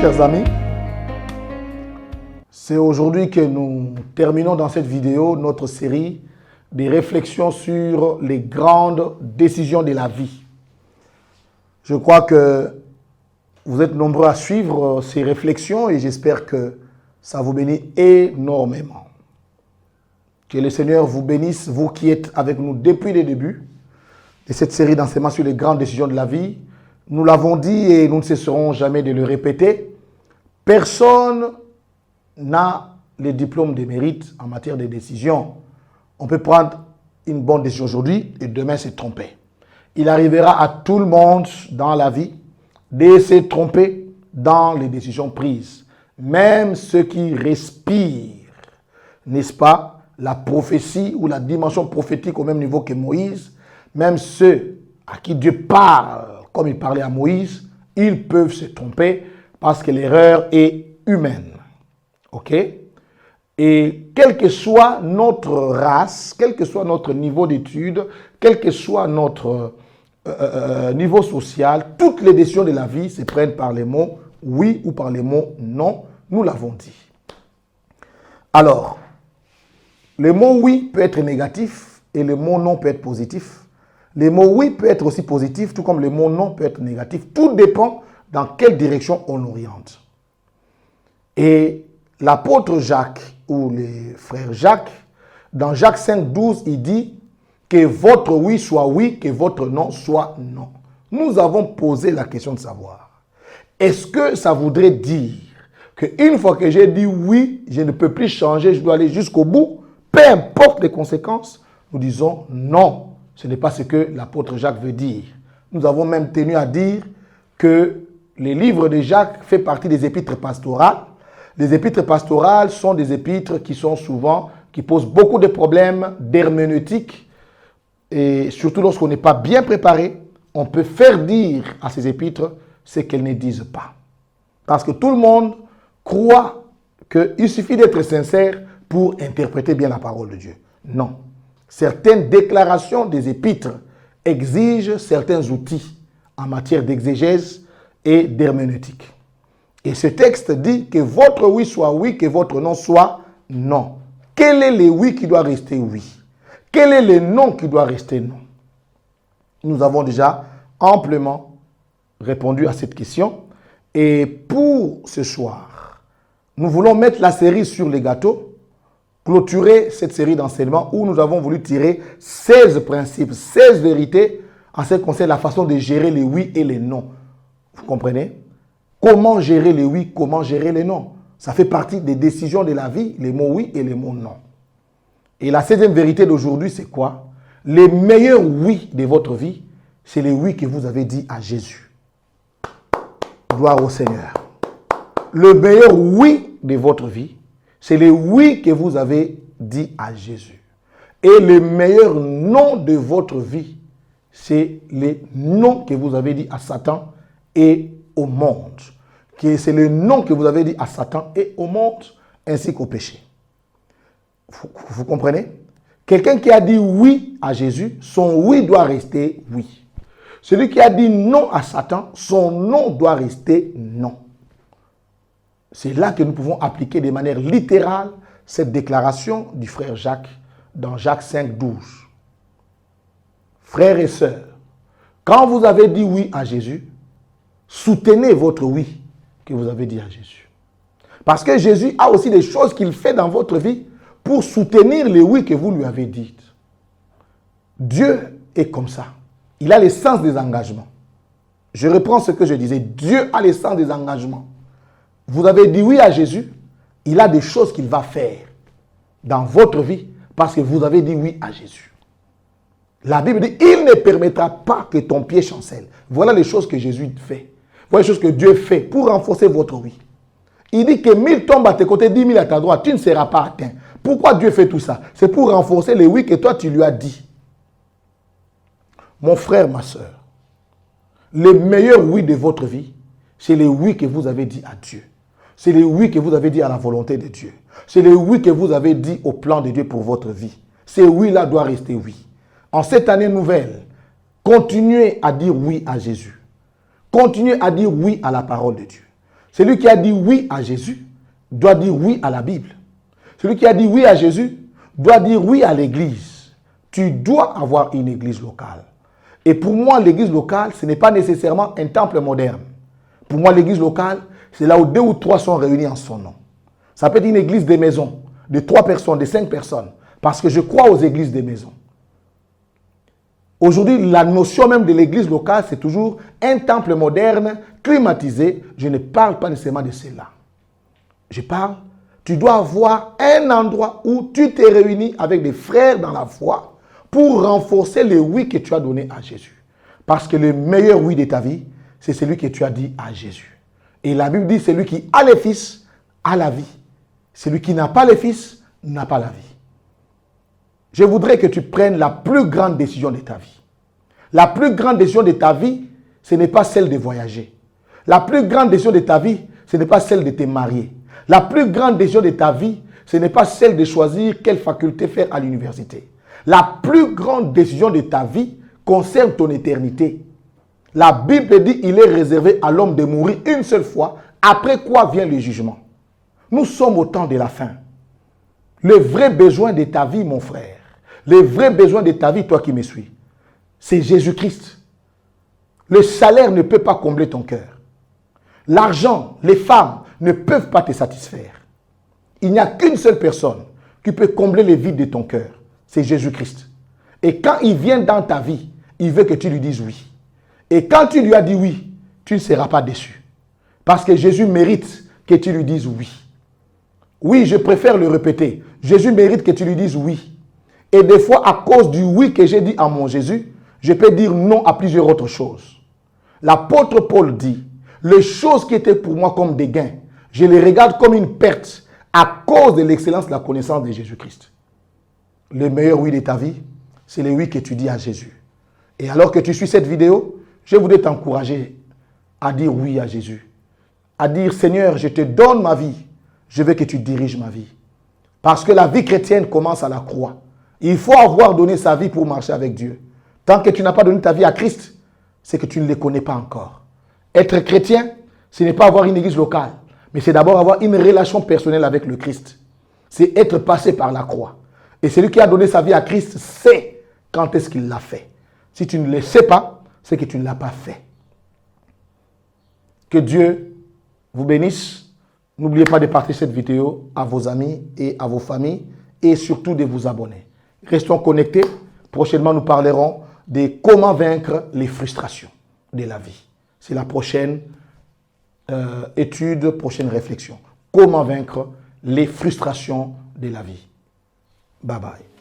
chers amis. C'est aujourd'hui que nous terminons dans cette vidéo notre série des réflexions sur les grandes décisions de la vie. Je crois que vous êtes nombreux à suivre ces réflexions et j'espère que ça vous bénit énormément. Que le Seigneur vous bénisse, vous qui êtes avec nous depuis le début de cette série d'enseignements sur les grandes décisions de la vie. Nous l'avons dit et nous ne cesserons jamais de le répéter. Personne n'a le diplôme de mérite en matière de décision. On peut prendre une bonne décision aujourd'hui et demain se tromper. Il arrivera à tout le monde dans la vie de se tromper dans les décisions prises. Même ceux qui respirent, n'est-ce pas, la prophétie ou la dimension prophétique au même niveau que Moïse, même ceux à qui Dieu parle comme il parlait à Moïse, ils peuvent se tromper parce que l'erreur est humaine. OK? Et quelle que soit notre race, quel que soit notre niveau d'études, quel que soit notre niveau social, toutes les décisions de la vie se prennent par les mots oui ou par les mots non. Nous l'avons dit. Alors, le mot oui peut être négatif et le mot non peut être positif. Le mot oui peut être aussi positif, tout comme le mot non peut être négatif. Tout dépend dans quelle direction on oriente. Et l'apôtre Jacques, ou le frère Jacques, dans Jacques 5,12, il dit que votre oui soit oui, que votre non soit non. Nous avons posé la question de savoir, est-ce que ça voudrait dire qu'une fois que j'ai dit oui, je ne peux plus changer, je dois aller jusqu'au bout, peu importe les conséquences? Nous disons non. Ce n'est pas ce que l'apôtre Jacques veut dire. Nous avons même tenu à dire que les livres de Jacques fait partie des épîtres pastorales. Les épîtres pastorales sont des épîtres qui posent beaucoup de problèmes d'herméneutique. Et surtout lorsqu'on n'est pas bien préparé, on peut faire dire à ces épîtres ce qu'elles ne disent pas. Parce que tout le monde croit qu'il suffit d'être sincère pour interpréter bien la parole de Dieu. Non. Certaines déclarations des épîtres exigent certains outils en matière d'exégèse et d'herméneutique. Et ce texte dit que votre oui soit oui, que votre non soit non. Quel est le oui qui doit rester oui? Quel est le non qui doit rester non? Nous avons déjà amplement répondu à cette question. Et pour ce soir, nous voulons mettre la série sur les gâteaux, clôturer cette série d'enseignements où nous avons voulu tirer 16 principes, 16 vérités en ce qui concerne la façon de gérer les oui et les non. Vous comprenez? Comment gérer les oui, comment gérer les non? Ça fait partie des décisions de la vie, les mots oui et les mots non. Et la 16e vérité d'aujourd'hui, c'est quoi? Les meilleurs oui de votre vie, c'est les oui que vous avez dit à Jésus. Gloire au Seigneur. Le meilleur oui de votre vie, c'est le oui que vous avez dit à Jésus. Et le meilleur non de votre vie, c'est le non que vous avez dit à Satan et au monde. C'est le non que vous avez dit à Satan et au monde, ainsi qu'au péché. Vous comprenez? Quelqu'un qui a dit oui à Jésus, son oui doit rester oui. Celui qui a dit non à Satan, son non doit rester non. C'est là que nous pouvons appliquer de manière littérale cette déclaration du frère Jacques dans Jacques 5,12. Frères et sœurs, quand vous avez dit oui à Jésus, soutenez votre oui que vous avez dit à Jésus. Parce que Jésus a aussi des choses qu'il fait dans votre vie pour soutenir les oui que vous lui avez dites. Dieu est comme ça. Il a le sens des engagements. Je reprends ce que je disais. Dieu a le sens des engagements. Vous avez dit oui à Jésus, il a des choses qu'il va faire dans votre vie parce que vous avez dit oui à Jésus. La Bible dit, il ne permettra pas que ton pied chancelle. Voilà les choses que Jésus fait. Voilà les choses que Dieu fait pour renforcer votre oui. Il dit que 1000 tombent à tes côtés, 10 000 à ta droite, tu ne seras pas atteint. Pourquoi Dieu fait tout ça? C'est pour renforcer les oui que toi tu lui as dit. Mon frère, ma soeur, le meilleur oui de votre vie, c'est les oui que vous avez dit à Dieu. C'est les oui que vous avez dit à la volonté de Dieu. C'est les oui que vous avez dit au plan de Dieu pour votre vie. Ces oui-là doivent rester oui. En cette année nouvelle, continuez à dire oui à Jésus. Continuez à dire oui à la parole de Dieu. Celui qui a dit oui à Jésus doit dire oui à la Bible. Celui qui a dit oui à Jésus doit dire oui à l'église. Tu dois avoir une église locale. Et pour moi, l'église locale, ce n'est pas nécessairement un temple moderne. Pour moi, l'église locale, c'est là où 2 ou 3 sont réunis en son nom. Ça peut être une église des maisons, de 3 personnes, de 5 personnes. Parce que je crois aux églises des maisons. Aujourd'hui, la notion même de l'église locale, c'est toujours un temple moderne, climatisé. Je ne parle pas nécessairement de cela. Je parle, tu dois avoir un endroit où tu t'es réuni avec des frères dans la foi pour renforcer le oui que tu as donné à Jésus. Parce que le meilleur oui de ta vie, c'est celui que tu as dit à Jésus. Et la Bible dit, celui qui a le Fils a la vie. Celui qui n'a pas le Fils n'a pas la vie. Je voudrais que tu prennes la plus grande décision de ta vie. La plus grande décision de ta vie, ce n'est pas celle de voyager. La plus grande décision de ta vie, ce n'est pas celle de te marier. La plus grande décision de ta vie, ce n'est pas celle de choisir quelle faculté faire à l'université. La plus grande décision de ta vie concerne ton éternité. La Bible dit qu'il est réservé à l'homme de mourir une seule fois, après quoi vient le jugement. Nous sommes au temps de la fin. Le vrai besoin de ta vie, mon frère, le vrai besoin de ta vie, toi qui me suis, c'est Jésus-Christ. Le salaire ne peut pas combler ton cœur. L'argent, les femmes ne peuvent pas te satisfaire. Il n'y a qu'une seule personne qui peut combler le vide de ton cœur. C'est Jésus-Christ. Et quand il vient dans ta vie, il veut que tu lui dises oui. Et quand tu lui as dit oui, tu ne seras pas déçu. Parce que Jésus mérite que tu lui dises oui. Oui, je préfère le répéter. Jésus mérite que tu lui dises oui. Et des fois, à cause du oui que j'ai dit à mon Jésus, je peux dire non à plusieurs autres choses. L'apôtre Paul dit, les choses qui étaient pour moi comme des gains, je les regarde comme une perte à cause de l'excellence de la connaissance de Jésus-Christ. Le meilleur oui de ta vie, c'est le oui que tu dis à Jésus. Et alors que tu suis cette vidéo, je voudrais t'encourager à dire oui à Jésus. À dire, Seigneur, je te donne ma vie. Je veux que tu diriges ma vie. Parce que la vie chrétienne commence à la croix. Il faut avoir donné sa vie pour marcher avec Dieu. Tant que tu n'as pas donné ta vie à Christ, c'est que tu ne le connais pas encore. Être chrétien, ce n'est pas avoir une église locale, mais c'est d'abord avoir une relation personnelle avec le Christ. C'est être passé par la croix. Et celui qui a donné sa vie à Christ sait quand est-ce qu'il l'a fait. Si tu ne le sais pas, c'est que tu ne l'as pas fait. Que Dieu vous bénisse. N'oubliez pas de partager cette vidéo à vos amis et à vos familles et surtout de vous abonner. Restons connectés. Prochainement, nous parlerons de comment vaincre les frustrations de la vie. C'est la prochaine étude, prochaine réflexion. Comment vaincre les frustrations de la vie. Bye bye.